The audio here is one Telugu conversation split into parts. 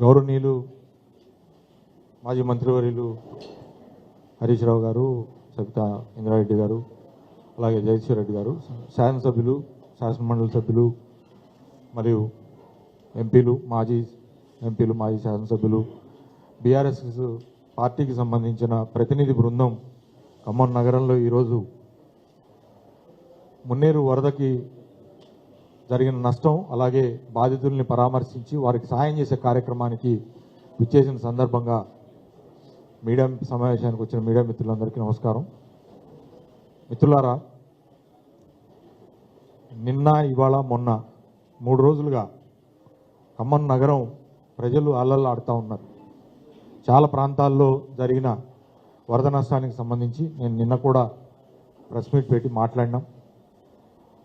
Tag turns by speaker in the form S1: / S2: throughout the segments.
S1: గౌరవనీయులు మాజీ మంత్రివర్యులు హరీష్ రావు గారు, సబితా ఇంద్రారెడ్డి గారు, అలాగే జగదీశ్వర్ రెడ్డి గారు, శాసనసభ్యులు, శాసనమండలి సభ్యులు మరియు ఎంపీలు, మాజీ శాసనసభ్యులు, బీఆర్ఎస్ పార్టీకి సంబంధించిన ప్రతినిధి బృందం ఖమ్మం నగరంలో ఈరోజు మున్నేరు వరదకి జరిగిన నష్టం అలాగే బాధితుల్ని పరామర్శించి వారికి సహాయం చేసే కార్యక్రమానికి విచ్చేసిన సందర్భంగా మీడియా సమావేశానికి వచ్చిన మీడియా మిత్రులందరికీ నమస్కారం. మిత్రులారా, నిన్న ఇవాళ మొన్న 3 రోజులుగా ఖమ్మం నగరం ప్రజలు అల్లల్లాడుతూ ఉన్నారు. చాలా ప్రాంతాల్లో జరిగిన వరద నష్టానికి సంబంధించి నేను నిన్న కూడా ప్రెస్ మీట్ పెట్టి మాట్లాడినాం.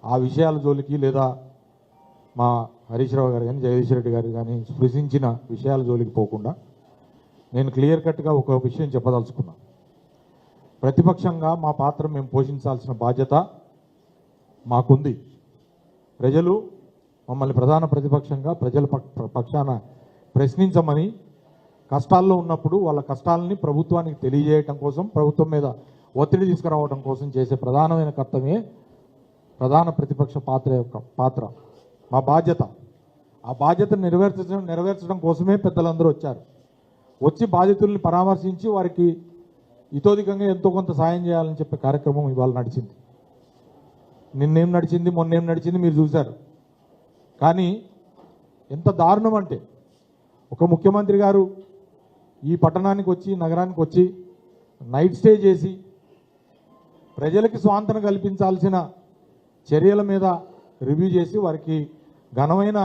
S1: ఆ విషయాల జోలికి లేదా మా హరీష్ రావు గారు కానీ జగదీశ్వర్ రెడ్డి గారు కానీ స్పృశించిన విషయాల జోలికి పోకుండా నేను క్లియర్ కట్గా ఒక విషయం చెప్పదలుచుకున్నా. ప్రతిపక్షంగా మా పాత్ర మేము పోషించాల్సిన బాధ్యత మాకుంది. ప్రజలు మమ్మల్ని ప్రధాన ప్రతిపక్షంగా ప్రజల పక్షాన ప్రశ్నించమని, కష్టాల్లో ఉన్నప్పుడు వాళ్ళ కష్టాలని ప్రభుత్వానికి తెలియజేయటం కోసం, ప్రభుత్వం మీద ఒత్తిడి తీసుకురావడం కోసం చేసే ప్రధానమైన కర్తవ్యమే ప్రధాన ప్రతిపక్ష పాత్ర మా బాధ్యత. ఆ బాధ్యతను నెరవేర్చడం కోసమే పెద్దలందరూ వచ్చారు. వచ్చి బాధితుల్ని పరామర్శించి వారికి ఇతోధికంగా ఎంతో కొంత సాయం చేయాలని చెప్పే కార్యక్రమం ఇవాళ నడిచింది. నిన్నేం నడిచింది, మొన్నేం నడిచింది మీరు చూశారు. కానీ ఎంత దారుణం అంటే, ఒక ముఖ్యమంత్రి గారు ఈ పట్టణానికి వచ్చి, నగరానికి వచ్చి నైట్ స్టే చేసి ప్రజలకి స్వాంతన కల్పించాల్సిన చర్యల మీద రివ్యూ చేసి వారికి ఘనమైన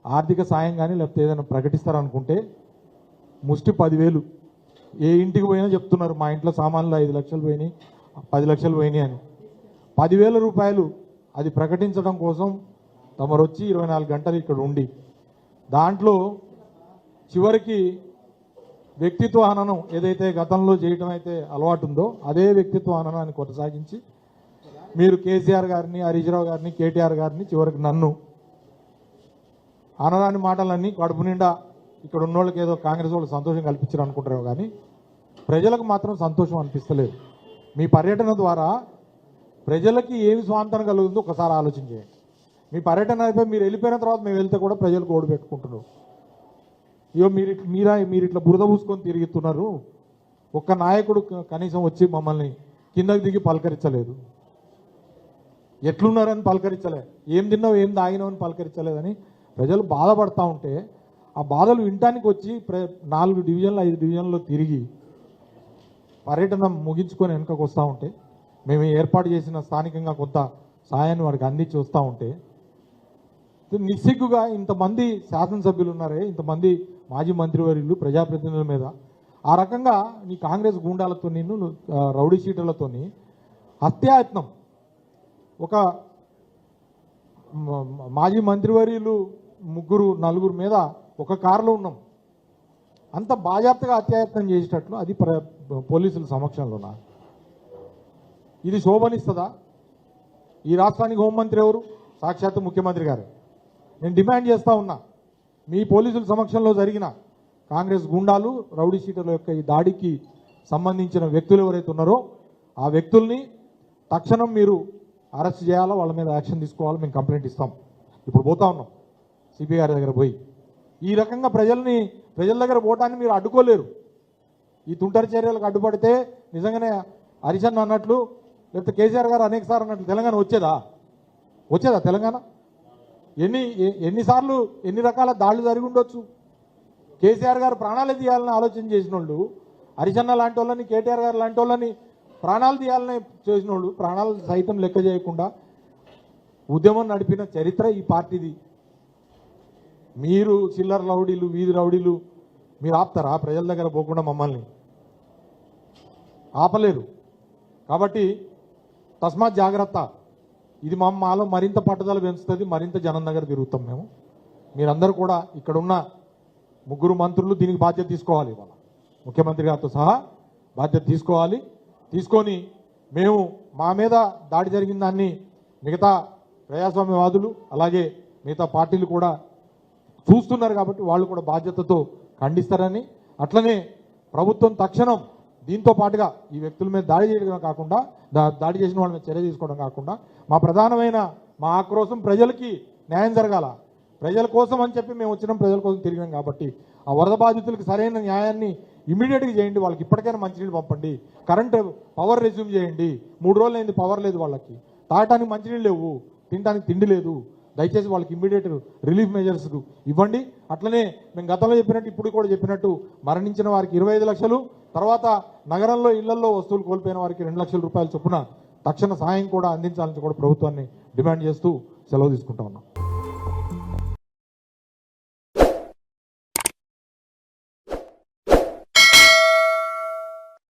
S1: ఆర్థిక సాయం కానీ లేకపోతే ఏదైనా ప్రకటిస్తారనుకుంటే ముష్టి 10,000 ఏ ఇంటికి పోయినా చెప్తున్నారు, మా ఇంట్లో సామాన్లు 5 లక్షలు పోయినాయి, 10 లక్షలు పోయినాయి అని. 10,000 రూపాయలు అది ప్రకటించడం కోసం తమరు వచ్చి 24 గంటలు ఇక్కడ ఉండి దాంట్లో చివరికి వ్యక్తిత్వ హననం ఏదైతే గతంలో చేయటం అయితే అలవాటు ఉందో అదే వ్యక్తిత్వ హననాన్ని కొనసాగించి మీరు కేసీఆర్ గారిని, హరీష్ రావు గారిని, కేటీఆర్ గారిని, చివరికి నన్ను అనరాని మాటలన్నీ కడుపు నిండా ఇక్కడ ఉన్న వాళ్ళకి ఏదో కాంగ్రెస్ వాళ్ళు సంతోషం కల్పించారు అనుకుంటారు, కానీ ప్రజలకు మాత్రం సంతోషం అనిపిస్తలేదు. మీ పర్యటన ద్వారా ప్రజలకి ఏమి స్వాంతన కలుగుతుందో ఒకసారి ఆలోచన చేయండి. మీ పర్యటన అయిపోయి మీరు వెళ్ళిపోయిన తర్వాత మేము వెళ్తే కూడా ప్రజలకు ఓడి పెట్టుకుంటున్నారు. ఇయో మీరు ఇట్లా బురద పూసుకొని తిరుగుతున్నారు. ఒక్క నాయకుడు కనీసం వచ్చి మమ్మల్ని కిందకి దిగి పలకరించలేదు. ఎట్లున్నారని పలకరించలే, ఏం తిన్నావు ఏం తాగినావు అని పలకరించలేదని ప్రజలు బాధపడతా ఉంటే ఆ బాధలు వినటానికి వచ్చి 4 డివిజన్లు 5 డివిజన్లో తిరిగి పర్యటన ముగించుకొని వెనుకకు వస్తూ ఉంటే, మేము ఏర్పాటు చేసిన స్థానికంగా కొంత సాయాన్ని వారికి అందించి వస్తూ ఉంటే నిస్సిగ్గుగా ఇంతమంది శాసనసభ్యులు ఉన్నారే, ఇంతమంది మాజీ మంత్రివర్యులు, ప్రజాప్రతినిధుల మీద ఆ రకంగా నీ కాంగ్రెస్ గూండాలతో, నిన్ను రౌడీ షీటర్లతో హత్యాయత్నం, ఒక మాజీ మంత్రివర్యులు 3-4 మీద ఒక కారులో ఉన్నాం, అంత బాజాప్తగా హత్యాయత్నం చేసేటట్లు అది పోలీసుల సమక్షంలోనా? ఇది శోభనిస్తుందా? ఈ రాష్ట్రానికి హోంమంత్రి ఎవరు? సాక్షాత్తు ముఖ్యమంత్రి గారు. నేను డిమాండ్ చేస్తూ ఉన్నా, మీ పోలీసుల సమక్షంలో జరిగిన కాంగ్రెస్ గుండాలు, రౌడీ షీటర్ల యొక్క ఈ దాడికి సంబంధించిన వ్యక్తులు ఎవరైతే ఉన్నారో ఆ వ్యక్తుల్ని తక్షణం మీరు అరెస్ట్ చేయాలా, వాళ్ళ మీద యాక్షన్ తీసుకోవాలా, మేము కంప్లైంట్ ఇస్తాం. ఇప్పుడు పోతా ఉన్నాం సిపి గారి దగ్గర పోయి. ఈ రకంగా ప్రజల దగ్గర పోవటాన్ని మీరు అడ్డుకోలేరు. ఈ తుంటరి చర్యలకు అడ్డుపడితే నిజంగానే హరిశన్ అన్నట్లు లేకపోతే కేసీఆర్ గారు అనేకసార్లు అన్నట్లు తెలంగాణ వచ్చేదా తెలంగాణ? ఎన్నిసార్లు ఎన్ని రకాల దాడులు జరిగి ఉండొచ్చు. కేసీఆర్ గారు ప్రాణాలే తీయాలని ఆలోచన చేసిన వాళ్ళు, హరిశన్న లాంటి వాళ్ళని, కేటీఆర్ గారు లాంటి వాళ్ళని ప్రాణాలు తీయాలని చేసిన వాళ్ళు ప్రాణాలు సైతం లెక్క చేయకుండా ఉద్యమం నడిపిన చరిత్ర ఈ పార్టీది. మీరు చిల్లర రౌడీలు, వీధి రౌడీలు మీరు ఆపుతారా? ప్రజల దగ్గర పోకుండా మమ్మల్ని ఆపలేరు. కాబట్టి తస్మాత్ జాగ్రత్త. ఇది మాలో మరింత పట్టుదల పెంచుతుంది, మరింత జనం దగ్గర తిరుగుతాం మేము. మీరందరూ కూడా ఇక్కడున్న 3 మంత్రులు దీనికి బాధ్యత తీసుకోవాలి. ఇవాళ ముఖ్యమంత్రి గారితో సహా బాధ్యత తీసుకొని మేము మా మీద దాడి జరిగిన దాన్ని మిగతా ప్రజాస్వామ్యవాదులు అలాగే మిగతా పార్టీలు కూడా చూస్తున్నారు కాబట్టి వాళ్ళు కూడా బాధ్యతతో ఖండిస్తారని, అట్లనే ప్రభుత్వం తక్షణం దీంతో పాటుగా ఈ వ్యక్తుల మీద దాడి చేయడం కాకుండా దాడి చేసిన వాళ్ళ మీద చర్య తీసుకోవడం కాకుండా మా ప్రధానమైన మా ఆక్రోశం ప్రజలకి న్యాయం జరగాల, ప్రజల కోసం అని చెప్పి మేము వచ్చినాం, ప్రజల కోసం తిరిగినాం కాబట్టి ఆ వరద బాధితులకు సరైన న్యాయాన్ని ఇమీడియట్గా చేయండి. వాళ్ళకి ఇప్పటికైనా మంచినీళ్ళు పంపండి, కరెంటు పవర్ రెజ్యూమ్ చేయండి. 3 రోజులు అయింది పవర్ లేదు, వాళ్ళకి తాగటానికి మంచినీళ్ళు లేవు, తినడానికి తిండి లేదు. దయచేసి వాళ్ళకి ఇమ్మీడియట్ రిలీఫ్ మెజర్స్ ఇవ్వండి. అట్లనే మేము గతంలో చెప్పినట్టు ఇప్పుడు కూడా చెప్పినట్టు మరణించిన వారికి 25 లక్షలు, తర్వాత నగరంలో ఇళ్లలో వస్తువులు కోల్పోయిన వారికి 2 లక్షల రూపాయల చొప్పున తక్షణ సహాయం కూడా అందించాలని కూడా ప్రభుత్వాన్ని డిమాండ్ చేస్తూ సెలవు తీసుకుంటా ఉన్నాం.